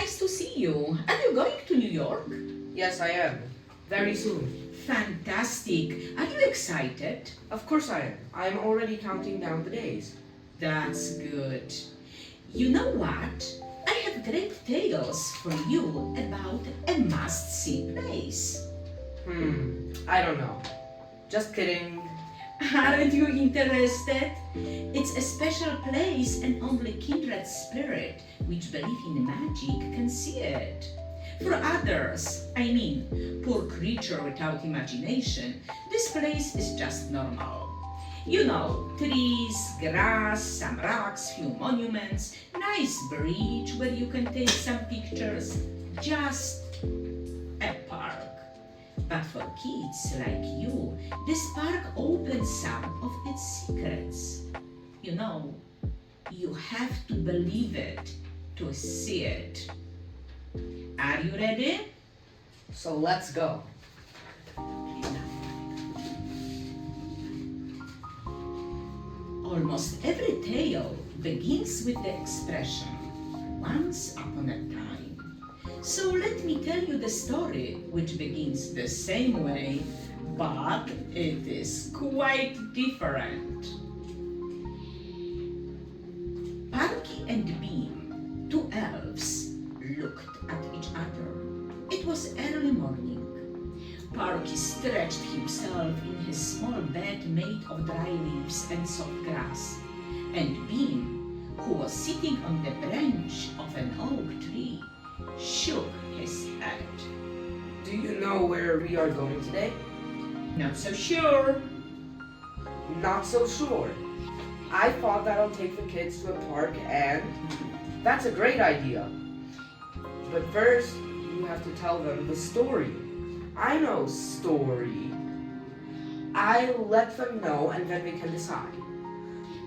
Nice to see you. Are you going to New York? Yes, I am. Very soon. Fantastic. Are you excited? Of course I am. I'm already counting down the days. That's good. You know what? I have great tales for you about a must-see place. I don't know. Just kidding. Aren't you interested? It's a special place and only kindred spirit which believe in magic can see it. For others, I mean, poor creature without imagination, this place is just normal. You know, trees, grass, some rocks, few monuments, nice bridge where you can take some pictures, just a park. But for kids like you, this park opens some of its secrets. You know, you have to believe it to see it. Are you ready? So let's go. Almost every tale begins with the expression, once upon a time. So let me tell you the story, which begins the same way, but it is quite different. Parky and Beam, two elves, looked at each other. It was early morning. Parky stretched himself in his small bed made of dry leaves and soft grass, and Beam, who was sitting on the branch of an oak tree, shook his head. Do you know where we are going today? Not so sure. Not so sure. I thought that I'll take the kids to a park and... That's a great idea. But first, you have to tell them the story. I know story. I'll let them know and then they can decide.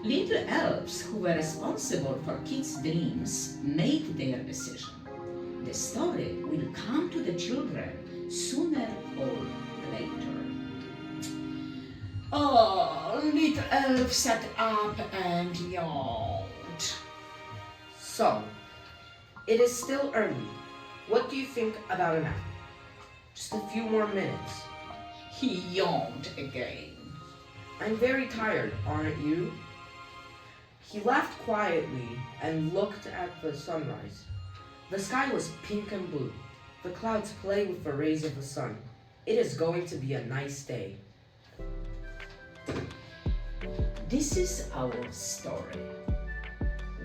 Little elves who were responsible for kids' dreams made their decision. The story will come to the children sooner or later. Oh, little elf sat up and yawned. So, it is still early. What do you think about a nap? Just a few more minutes. He yawned again. I'm very tired, aren't you? He laughed quietly and looked at the sunrise. The sky was pink and blue. The clouds play with the rays of the sun. It is going to be a nice day. This is our story.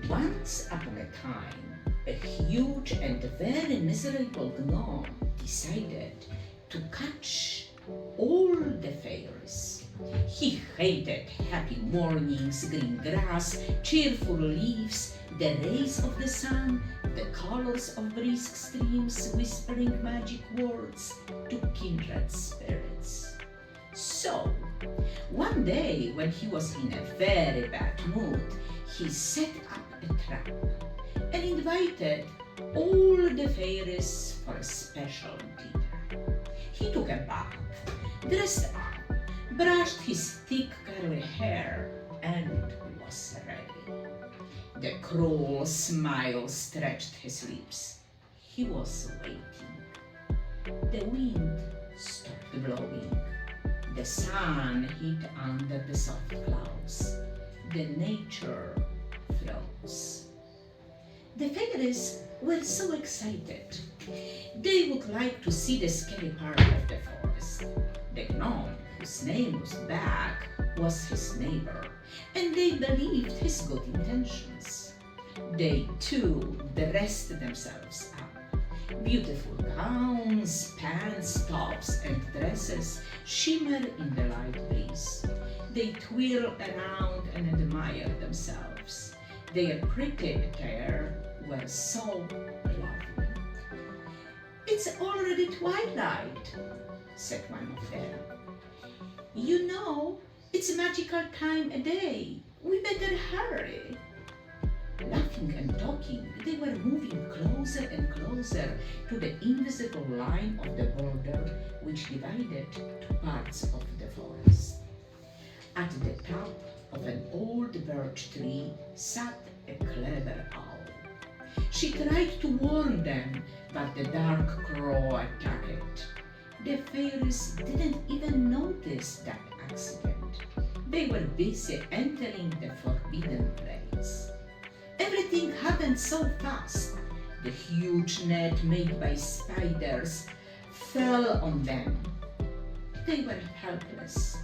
Once upon a time, a huge and very miserable gnome decided to catch all the fairies. He hated happy mornings, green grass, cheerful leaves, the rays of the sun, the colors of brisk streams whispering magic words to kindred spirits. So, one day when he was in a very bad mood, he set up a trap and invited all the fairies for a special dinner. He took a bath, dressed up, brushed his thick curly hair, and was ready. The cruel smile stretched his lips. He was waiting. The wind stopped blowing. The sun hid under the soft clouds. The nature froze. The fairies were so excited. They would like to see the scary part of the forest. The gnome, whose name was Bag, was his neighbor, and they believed his good intentions. They too dressed themselves up. Beautiful gowns, pants, tops, and dresses shimmer in the light breeze. They twirl around and admire themselves. Their pretty attire were so lovely. "It's already twilight," said one of them. "You know, it's a magical time of day. We better hurry." Laughing and talking, they were moving closer and closer to the invisible line of the border which divided two parts of the forest. At the top of an old birch tree sat a clever owl. She tried to warn them, but the dark crow attacked. The fairies didn't even notice that accident. They were busy entering the forbidden place. Everything happened so fast. The huge net made by spiders fell on them. They were helpless.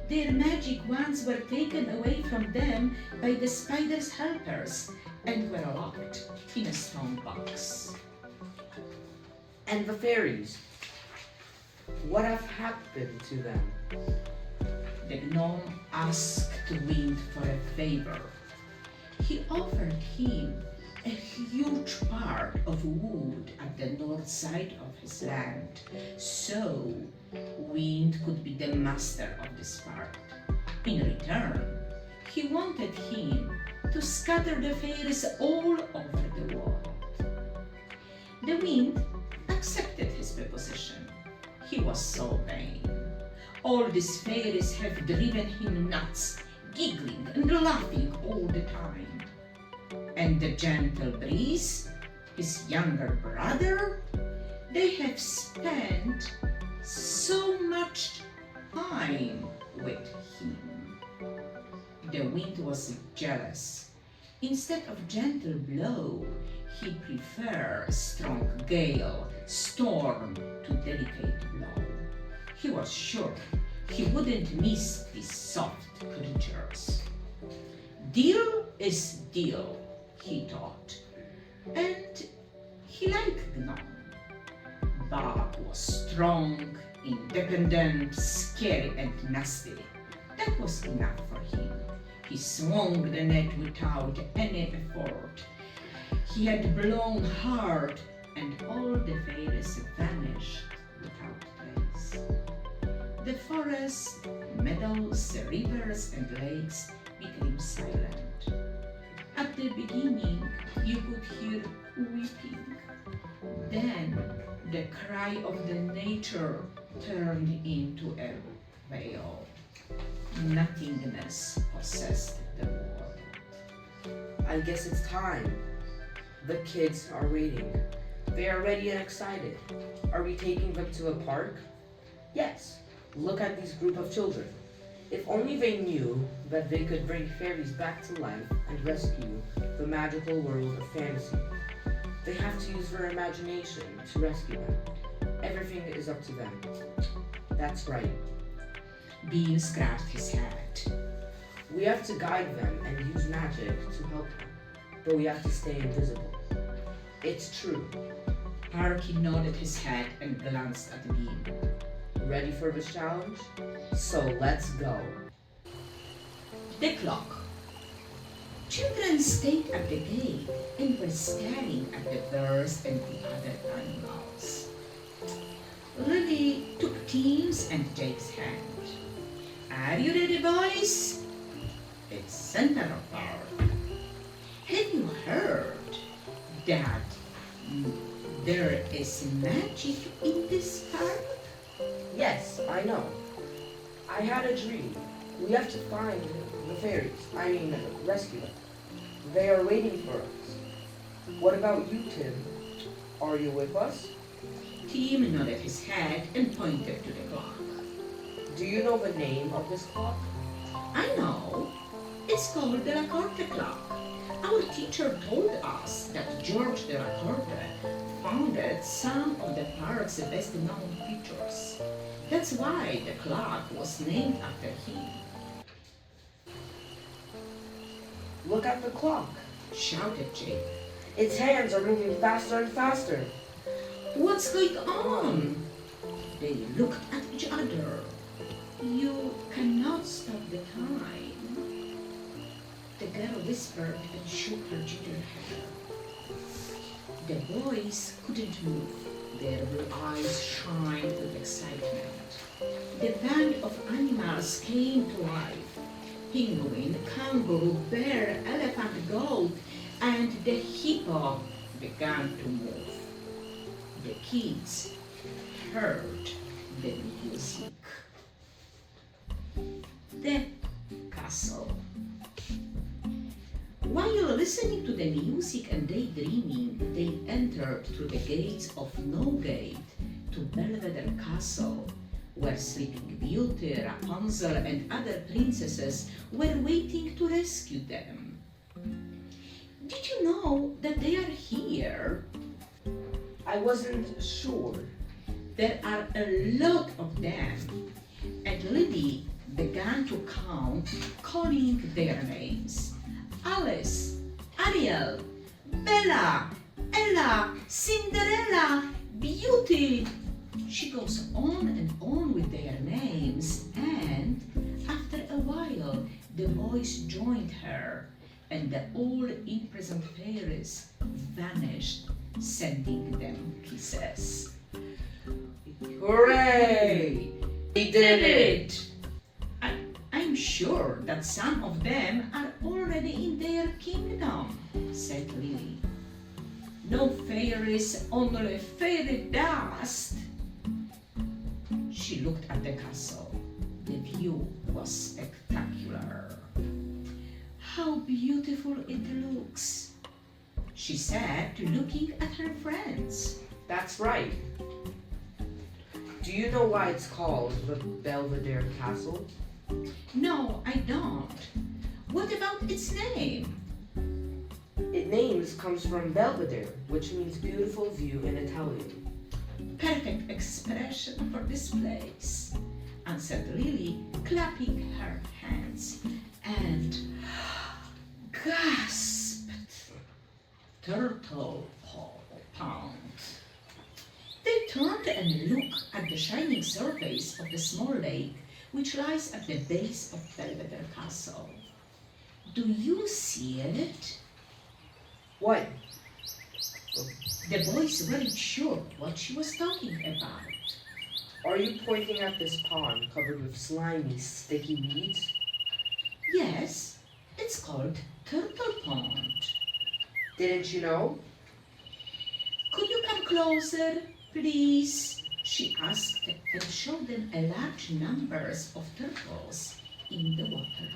Their magic wands were taken away from them by the spiders' helpers and were locked in a stone box. And the fairies? What have happened to them? The gnome asked the wind for a favor. He offered him a huge part of wood at the north side of his land, so Wind could be the master of this part. In return, he wanted him to scatter the fairies all over the world. The Wind accepted his proposition. He was so vain. All these fairies have driven him nuts, giggling and laughing all the time. And the gentle breeze, his younger brother, they have spent so much time with him. The Wind was jealous. Instead of gentle blow, he preferred strong gale, storm to delicate blow. He was sure he wouldn't miss these soft creatures. Deal is deal, he thought, and he liked Gnome. Bob was strong, independent, scary, and nasty. That was enough for him. He swung the net without any effort. He had blown hard, and all the fairies vanished without trace. The forest, meadows, rivers, and lakes became silent. At the beginning, you could hear weeping. Then the cry of the nature turned into a wail. Nothingness possessed the world. I guess it's time. The kids are waiting. They are ready and excited. Are we taking them to a park? Yes. Look at this group of children. If only they knew that they could bring fairies back to life and rescue the magical world of fantasy. They have to use their imagination to rescue them. Everything is up to them. That's right. Bean scratched his head. We have to guide them and use magic to help them, but we have to stay invisible. It's true. Parky nodded his head and glanced at Bean. Ready for this challenge? So let's go. The clock. Children stayed at the gate and were staring at the birds and the other animals. Lily took Tim's and Jake's hand. Are you ready, boys? It's Centaur Park. Have you heard that there is magic in this park? Yes, I know. I had a dream. We have to find the fairies. Rescue them. They are waiting for us. What about you, Tim? Are you with us? Tim nodded his head and pointed to the clock. Do you know the name of this clock? I know. It's called the La Corte clock. Our teacher told us that George de la Corte founded some of the park's best-known features. That's why the clock was named after him. Look at the clock, Shouted Jake. Its hands are moving faster and faster. What's going on? They looked at each other. You cannot stop the time. The girl whispered and shook her ginger hair. The boys couldn't move. Their blue eyes shined with excitement. The band of animals came to life. Penguin, kangaroo, bear, elephant, goat, and the hippo began to move. The kids heard the music. The castle. While listening to the music and daydreaming, they entered through the gates of No Gate to Belvedere Castle, where Sleeping Beauty, Rapunzel, and other princesses were waiting to rescue them. Did you know that they are here? I wasn't sure. There are a lot of them, and Lily began to count, calling their names. Alice, Ariel, Bella, Ella, Cinderella, Beauty. She goes on and on with their names, and after a while the boys joined her, and the all imprisoned fairies vanished, sending them kisses. Hooray! We did it! I'm sure that some of them are already in their kingdom, said Lily. No fairies, only fairy dust. She looked at the castle. The view was spectacular. How beautiful it looks, she said, looking at her friends. That's right. Do you know why it's called the Belvedere Castle? No, I don't. What about its name? Its name comes from Belvedere, which means beautiful view in Italian. Perfect expression for this place, answered Lily, clapping her hands, and gasped. Turtle Pond. They turned and looked at the shining surface of the small lake which lies at the base of Belvedere Castle. Do you see it? What? The boys weren't sure what she was talking about. Are you pointing at this pond covered with slimy, sticky weeds? Yes, it's called Turtle Pond. Didn't you know? Could you come closer, please? She asked, and showed them a large numbers of turtles in the water.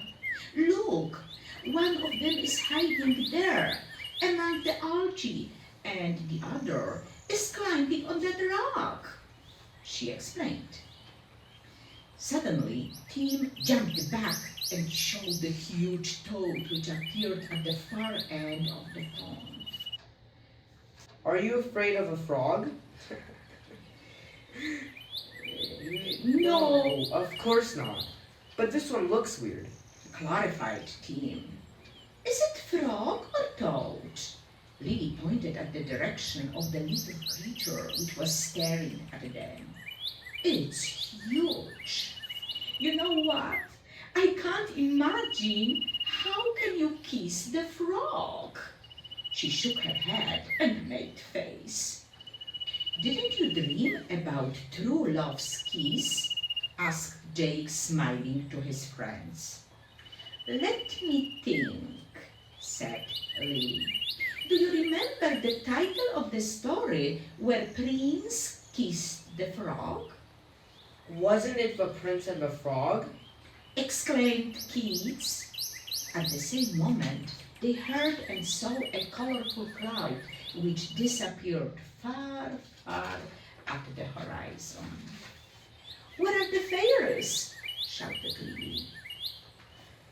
Look, one of them is hiding there among the algae, and the other is climbing on that rock, she explained. Suddenly, Tim jumped back and showed the huge toad which appeared at the far end of the pond. Are you afraid of a frog? No, of course not. But this one looks weird. clarified Tim. Is it frog or toad? Lily pointed at the direction of the little creature which was staring at them. It's huge. You know what? I can't imagine how can you kiss the frog? She shook her head and made face. Didn't you dream about true love's kiss? Asked Jake, smiling to his friends. Let me think, said Lily. Do you remember the title of the story where Prince kissed the frog? Wasn't it the Prince and the Frog? Exclaimed kids. At the same moment, they heard and saw a colorful cloud which disappeared far, far at the horizon. Where are the fairies? Shouted Lily.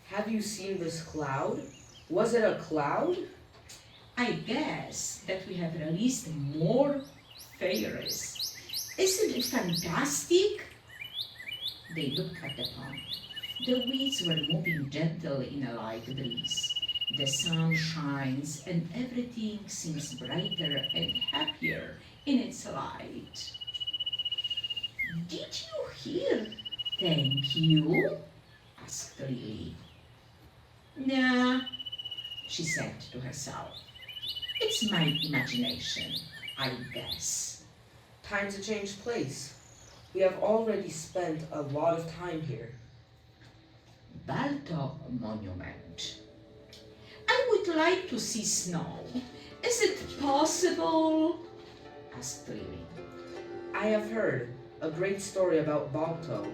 Have you seen this cloud? Was it a cloud? I guess that we have released more fairies. Isn't it fantastic? They looked at the pond. The weeds were moving gently in a light breeze. The sun shines and everything seems brighter and happier in its light. Did you hear "thank you"? asked Lily. Nah, she said to herself. It's my imagination, I guess. Time to change place. We have already spent a lot of time here. Balto Monument. I would like to see snow. Is it possible? asked Lily. I have heard a great story about Balto,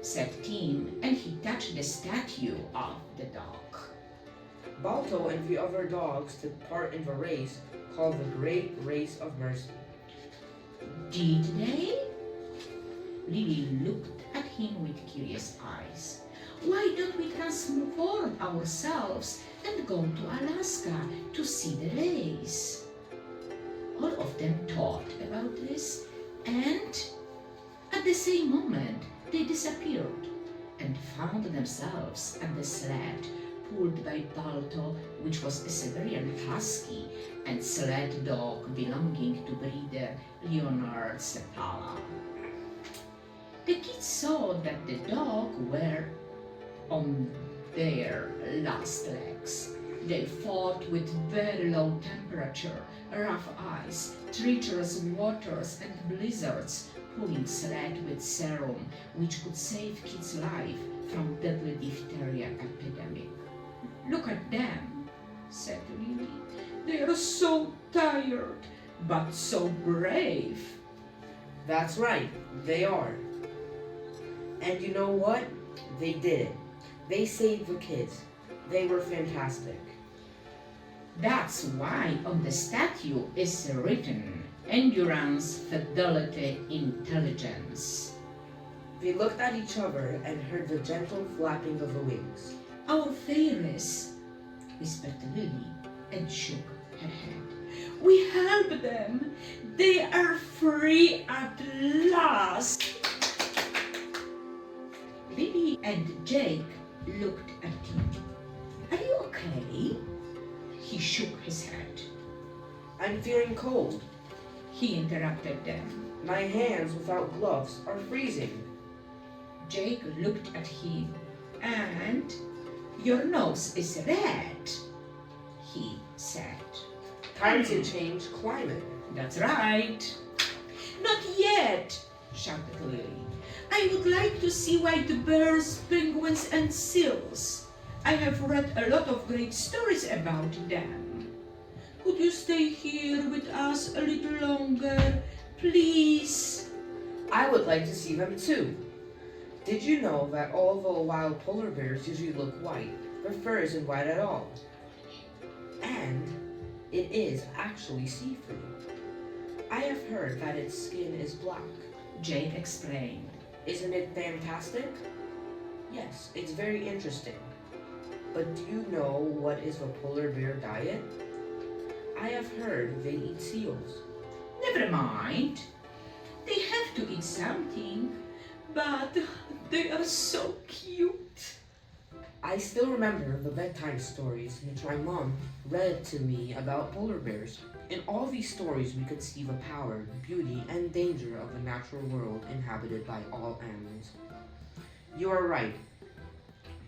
said Tim, and he touched the statue of the dog. Balto and the other dogs took part in the race called the Great Race of Mercy. Did they? Lily looked at him with curious eyes. Why don't we transform ourselves and go to Alaska to see the race? All of them thought about this, and at the same moment they disappeared and found themselves at the sled pulled by Balto, which was a Siberian husky, and sled dog belonging to breeder Leonard Sepala. The kids saw that the dog were on their last legs. They fought with very low temperature, rough ice, treacherous waters and blizzards, pulling sled with serum which could save kids' life from deadly diphtheria epidemic. Look at them, said Lily. They are so tired, but so brave. That's right, they are. And you know what? They did it. They saved the kids. They were fantastic. That's why on the statue is written endurance, fidelity, intelligence. They looked at each other and heard the gentle flapping of the wings. Our Faries, whispered Lily and shook her head. We help them. They are free at last. Lily and Jake looked at him. Are you okay? He shook his head. I'm feeling cold. He interrupted them. My hands without gloves are freezing. Jake looked at him and your nose is red, he said. Time to change climate. That's right. Not yet, shouted Lily. I would like to see white bears, penguins, and seals. I have read a lot of great stories about them. Could you stay here with us a little longer, please? I would like to see them too. Did you know that although wild polar bears usually look white, their fur isn't white at all? And it is actually see-through. I have heard that its skin is black. Jake explained. Isn't it fantastic? Yes, it's very interesting. But do you know what is the polar bear diet? I have heard they eat seals. Never mind. They have to eat something, but they are so cute. I still remember the bedtime stories which my mom read to me about polar bears. In all these stories we could see the power, beauty, and danger of the natural world inhabited by all animals. You are right.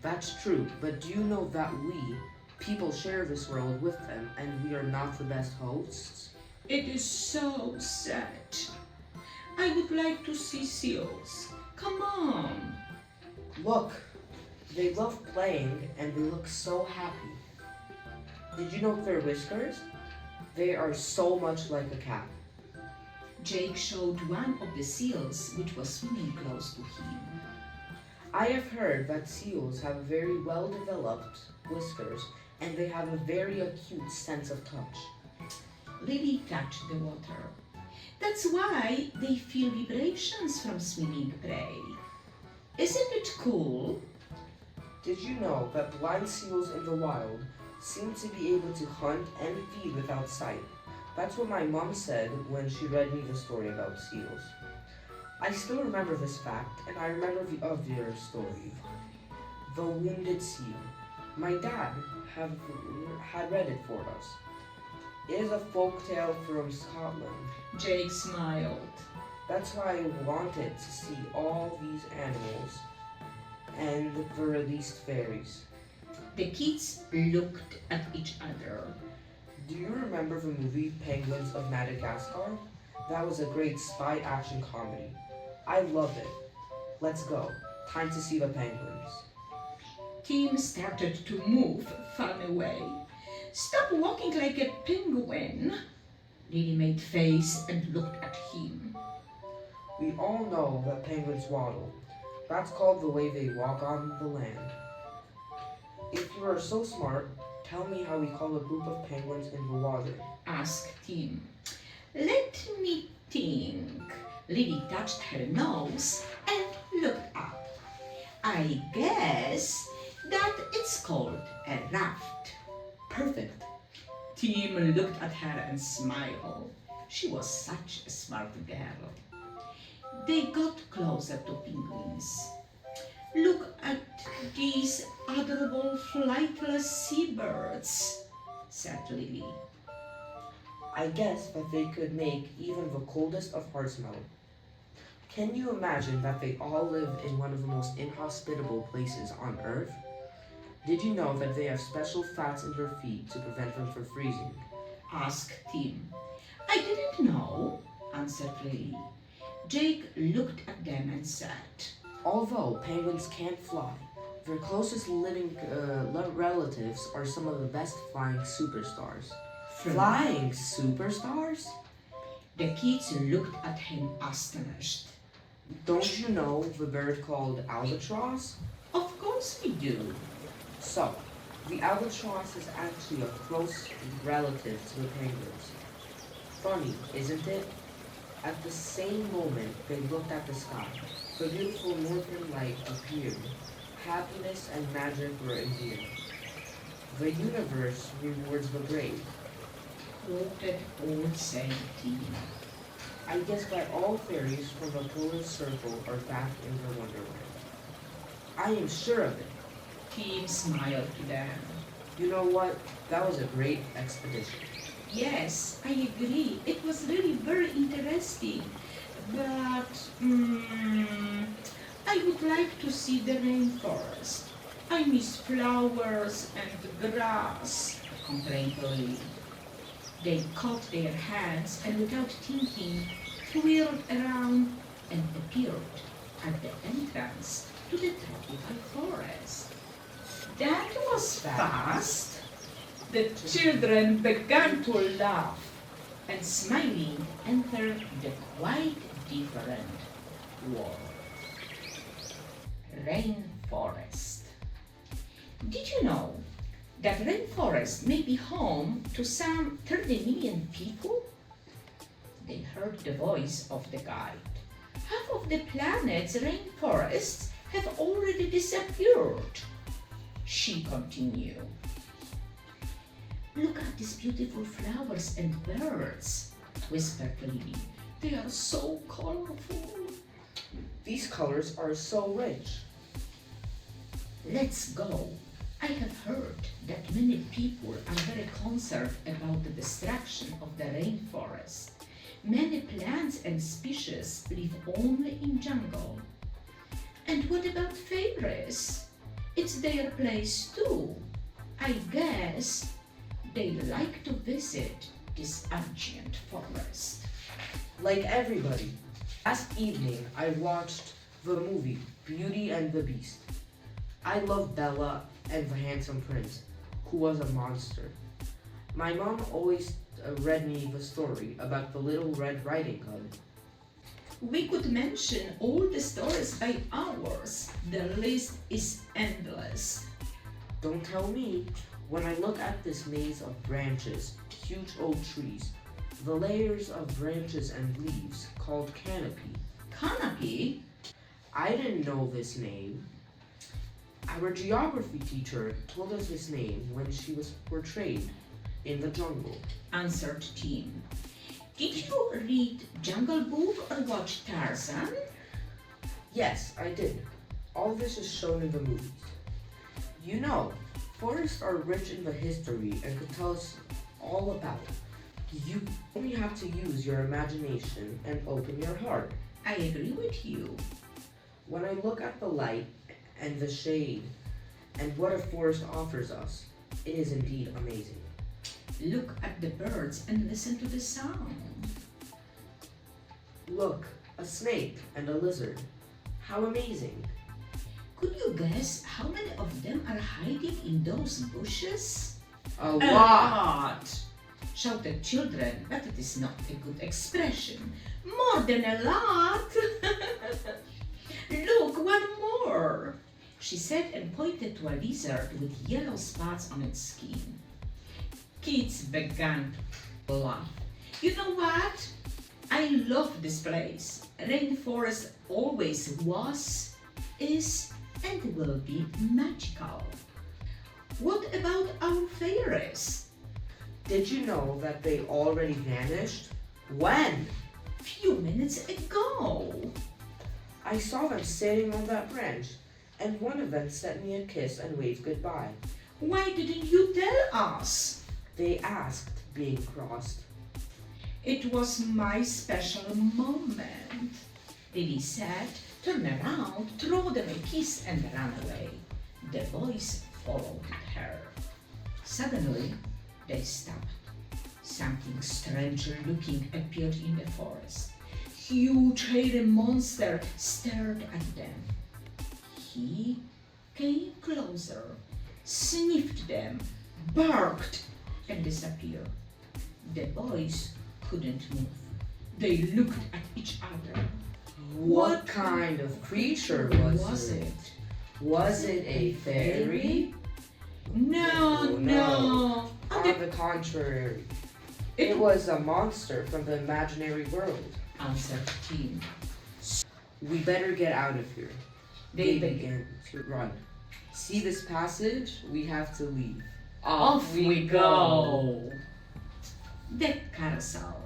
That's true, but do you know that we, people, share this world with them and we are not the best hosts? It is so sad. I would like to see seals. Come on. Look, they love playing and they look so happy. Did you note their whiskers? They are so much like a cat. Jake showed one of the seals which was swimming close to him. I have heard that seals have very well-developed whiskers and they have a very acute sense of touch. Lily touched the water. That's why they feel vibrations from swimming prey. Isn't it cool? Did you know that blind seals in the wild seem to be able to hunt and feed without sight? That's what my mom said when she read me the story about seals. I still remember this fact, and I remember the other story, the wounded seal. My dad had read it for us. It is a folk tale from Scotland. Jake smiled. That's why I wanted to see all these animals and the released fairies. The kids looked at each other. Do you remember the movie Penguins of Madagascar? That was a great spy action comedy. I love it. Let's go. Time to see the penguins. Tim started to move far away. Stop walking like a penguin. Lily made face and looked at him. We all know that penguins waddle. That's called the way they walk on the land. If you are so smart, Tell me how we call a group of penguins in the water. Asked Tim. Let me think. Lily touched her nose and looked up. I guess that it's called a raft. Perfect. Tim looked at her and smiled. She was such a smart girl. They got closer to penguins. Look at these adorable flightless seabirds, said Lily. I guess that they could make even the coldest of hearts melt. Can you imagine that they all live in one of the most inhospitable places on Earth? Did you know that they have special fats in their feet to prevent them from freezing? Asked Tim. I didn't know, answered Lily. Jake looked at them and said, Although penguins can't fly, their closest living relatives are some of the best flying superstars. Flying superstars? The kids looked at him astonished. Don't you know the bird called albatross? Of course we do. So, the albatross is actually a close relative to the penguins. Funny, isn't it? At the same moment they looked at the sky, the beautiful northern light appeared. Happiness and magic were in the air. The universe rewards the brave. Quoted old Saint Tim. I guess that all fairies from the polar circle are back in their wonderland. I am sure of it. Tim smiled to them. You know what? That was a great expedition. Yes, I agree. It was really very interesting. But I would like to see the rainforest. I miss flowers and grass, complained Lily. They caught their hands and without thinking twirled around and appeared at the entrance to the tropical forest. That was fast. The children began to laugh and smiling entered the quite different world. Rainforest. Did you know that rainforest may be home to some 30 million people? They heard the voice of the guide. Half of the planet's rainforests have already disappeared. She continued. Look at these beautiful flowers and birds, whispered Lily. They are so colorful. These colors are so rich. Let's go. I have heard that many people are very concerned about the destruction of the rainforest. Many plants and species live only in jungle. And what about fairies? It's their place too. I guess they like to visit this ancient forest. Like everybody. Last evening, I watched the movie Beauty and the Beast. I love Bella and the handsome prince, who was a monster. My mom always read me the story about the Little Red Riding Hood. We could mention all the stories by hours. The list is endless. Don't tell me. When I look at this maze of branches, huge oak trees, the layers of branches and leaves called canopy. Canopy? I didn't know this name. Our geography teacher told us this name when she was portrayed in the jungle, Answered Tim. Did you read Jungle Book or watch Tarzan? Yes, I did. All this is shown in the movies. You know, forests are rich in the history and could tell us all about it. You only have to use your imagination and open your heart. I agree with you. When I look at the light and the shade and what a forest offers us, it is indeed amazing. Look at the birds and listen to the sound. Look, a snake and a lizard. How amazing. Could you guess how many of them are hiding in those bushes? A lot! Shouted children, but it is not a good expression. More than a lot! Look, one more! She said and pointed to a lizard with yellow spots on its skin. Kids began to laugh. You know what? I love this place. Rainforest always was, is, and will be magical. What about our fairies? Did you know that they already vanished? When? Few minutes ago. I saw them sitting on that branch, and one of them sent me a kiss and waved goodbye. Why didn't you tell us? They asked, being crossed. It was my special moment. Lily said, turn around, throw them a kiss and ran away. The boys followed her. Suddenly, they stopped. Something stranger looking appeared in the forest. Huge hairy monster stared at them. He came closer, sniffed them, barked, and disappeared. The boys couldn't move. They looked at each other. What kind of creature was it? Was it a fairy? No. On the contrary, it was a monster from the imaginary world. Answered Tim. We better get out of here. They began to run. See this passage? We have to leave. Off we go. The carousel.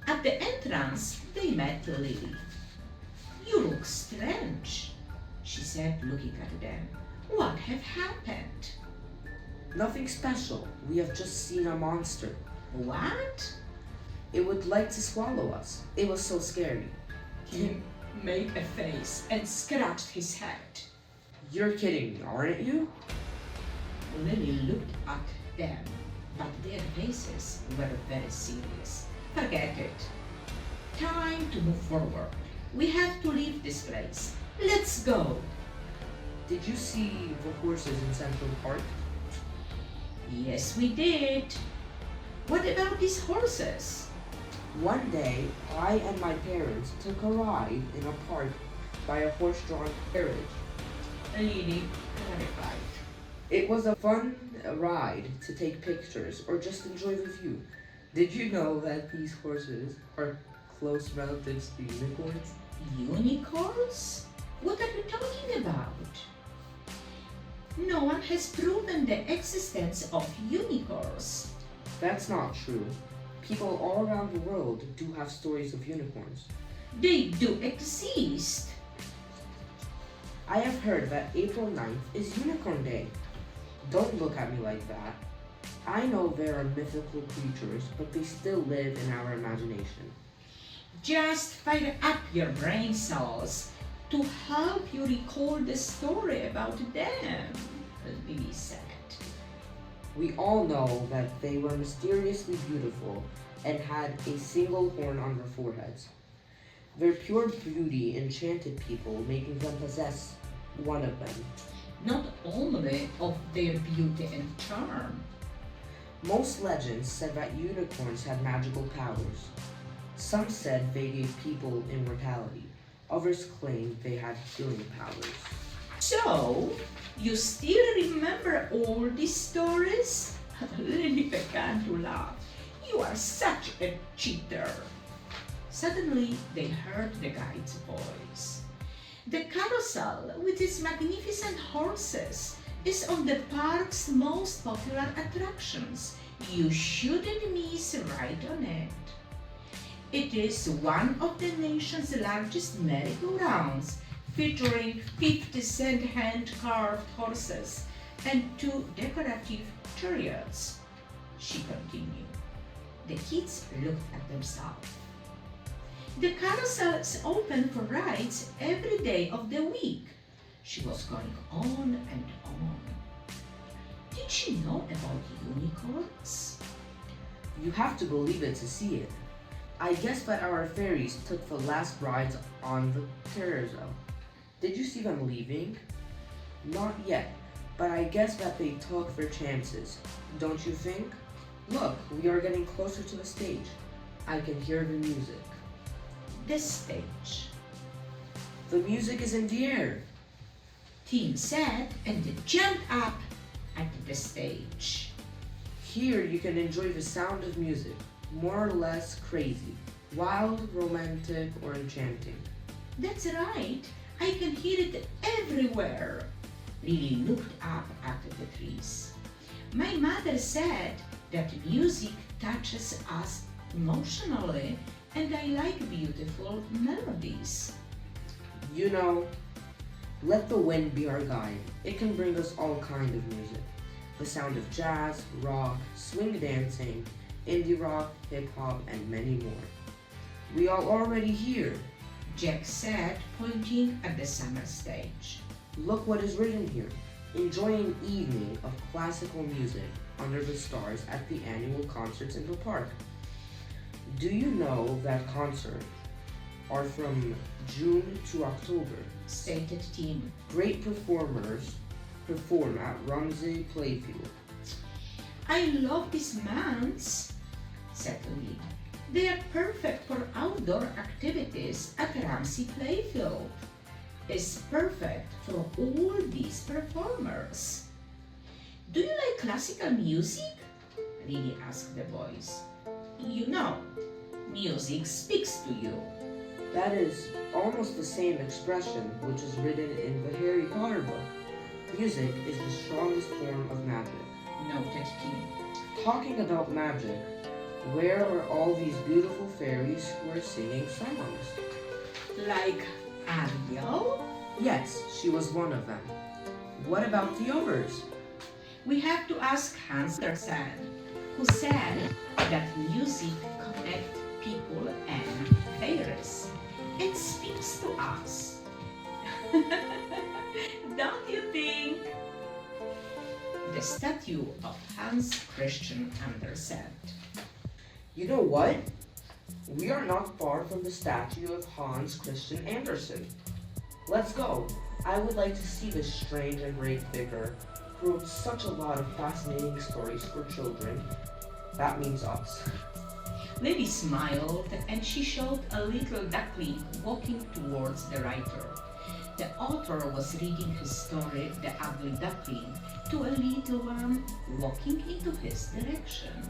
At the entrance, they met Lily. You look strange, she said, looking at them. What have happened? Nothing special. We have just seen a monster. What? It would like to swallow us. It was so scary. Tim made a face and scratched his head. You're kidding me, aren't you? Lily looked at them, but their faces were very serious. Forget it. Time to move forward. We have to leave this place. Let's go. Did you see the horses in Central Park? Yes, we did. What about these horses? One day, I and my parents took a ride in a park by a horse-drawn carriage. Lily clarified. It was a fun ride to take pictures or just enjoy the view. Did you know that these horses are close relatives to unicorns? Unicorns? What are you talking about? No one has proven the existence of unicorns. That's not true. People all around the world do have stories of unicorns. They do exist. I have heard that April 9th is Unicorn Day. Don't look at me like that. I know there are mythical creatures, but they still live in our imagination. Just fire up your brain cells to help you recall the story about them, Lily said. We all know that they were mysteriously beautiful and had a single horn on their foreheads. Their pure beauty enchanted people, making them possess one of them. Not only of their beauty and charm. Most legends said that unicorns had magical powers. Some said they gave people immortality. Others claimed they had healing powers. So, you still remember all these stories? Lily began to laugh. You are such a cheater. Suddenly, they heard the guide's voice. The carousel, with its magnificent horses, is on the park's most popular attractions. You shouldn't miss a ride on it. It is one of the nation's largest merry-go-rounds, featuring 50-cent hand-carved horses and 2 decorative chariots. She continued. The kids looked at themselves. The carousel is open for rides every day of the week. She was going on and on. Did she know about unicorns? You have to believe it to see it. I guess that our fairies took the last rides on the carousel. Did you see them leaving? Not yet, but I guess that they took their chances. Don't you think? Look, we are getting closer to the stage. I can hear the music. The stage. The music is in the air. Tim said and jumped up at the stage. Here you can enjoy the sound of music, more or less crazy, wild, romantic, or enchanting. That's right. I can hear it everywhere. Lily looked up at the trees. My mother said that music touches us emotionally, and I like beautiful melodies. You know, let the wind be our guide. It can bring us all kind of music. The sound of jazz, rock, swing dancing, indie rock, hip hop, and many more. We are already here. Jack said, pointing at the summer stage. Look what is written here. Enjoy an evening of classical music under the stars at the annual concerts in the park. Do you know that concerts are from June to October? Stated Tim. Great performers perform at Rumsey Playfield. I love these months, said Lily. They are perfect for outdoor activities at Ramsey Playfield. It's perfect for all these performers. Do you like classical music? Lily asked the boys. You know, music speaks to you. That is almost the same expression which is written in the Harry Potter book. Music is the strongest form of magic. Noted Tim. Talking about magic, where are all these beautiful fairies who are singing songs? Like Ariel? Yes, she was one of them. What about the others? We have to ask Hans Andersen, who said that music connects people and fairies. It speaks to us. Don't you think? The statue of Hans Christian Andersen. You know what? We are not far from the statue of Hans Christian Andersen. Let's go. I would like to see this strange and great figure who wrote such a lot of fascinating stories for children. That means us. Lily smiled and she showed a little duckling walking towards the writer. The author was reading his story, The Ugly Duckling, to a little one walking into his direction.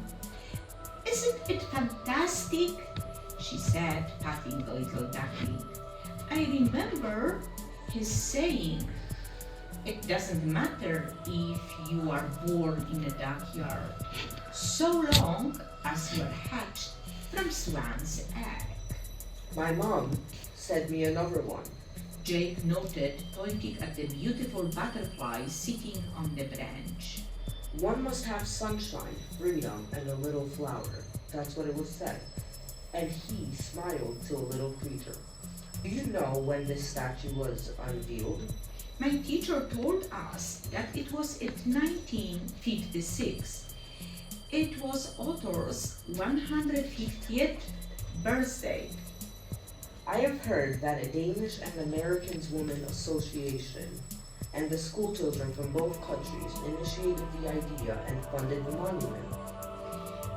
Isn't it fantastic? She said, patting the little duckling. I remember his saying, it doesn't matter if you are born in a duckyard, so long as you are hatched from swan's egg. My mom said me another one. Jake noted, pointing at the beautiful butterfly sitting on the branch. One must have sunshine, freedom, and a little flower. That's what it was said. And he smiled to a little creature. Do you know when this statue was unveiled? My teacher told us that it was in 1956. It was author's 150th birthday. I have heard that a Danish and Americans Women Association and the school children from both countries initiated the idea and funded the monument.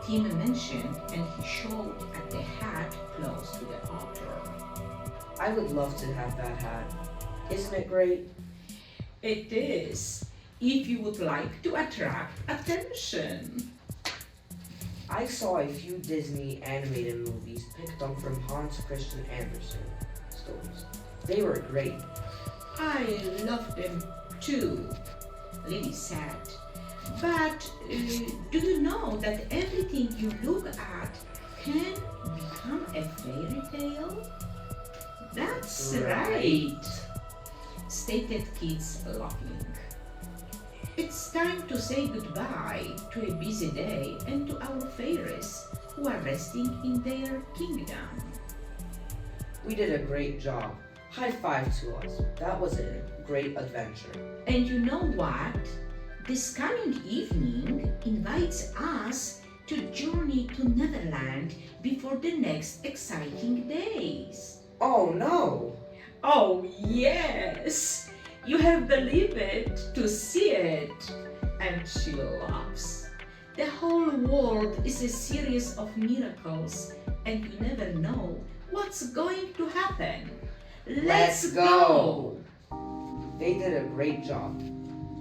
Tim mentioned, and he showed at the hat close to the altar. I would love to have that hat. Isn't it great? It is, if you would like to attract attention. I saw a few Disney animated movies picked up from Hans Christian Andersen stories. They were great. I love them too, Lily said. But do you know that everything you look at can become a fairy tale? That's right, stated kids laughing. It's time to say goodbye to a busy day and to our fairies who are resting in their kingdom. We did a great job. High five to us. That was a great adventure. And you know what? This coming evening invites us to journey to Neverland before the next exciting days. Oh no! Oh yes! You have believed it to see it. And she laughs. The whole world is a series of miracles and you never know what's going to happen. Let's go! They did a great job.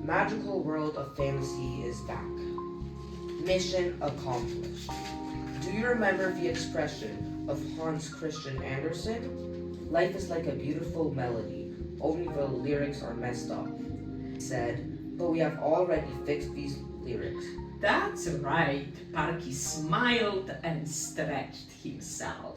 Magical world of fantasy is back. Mission accomplished. Do you remember the expression of Hans Christian Andersen? Life is like a beautiful melody, only the lyrics are messed up. He said, but we have already fixed these lyrics. That's right. Parky smiled and stretched himself.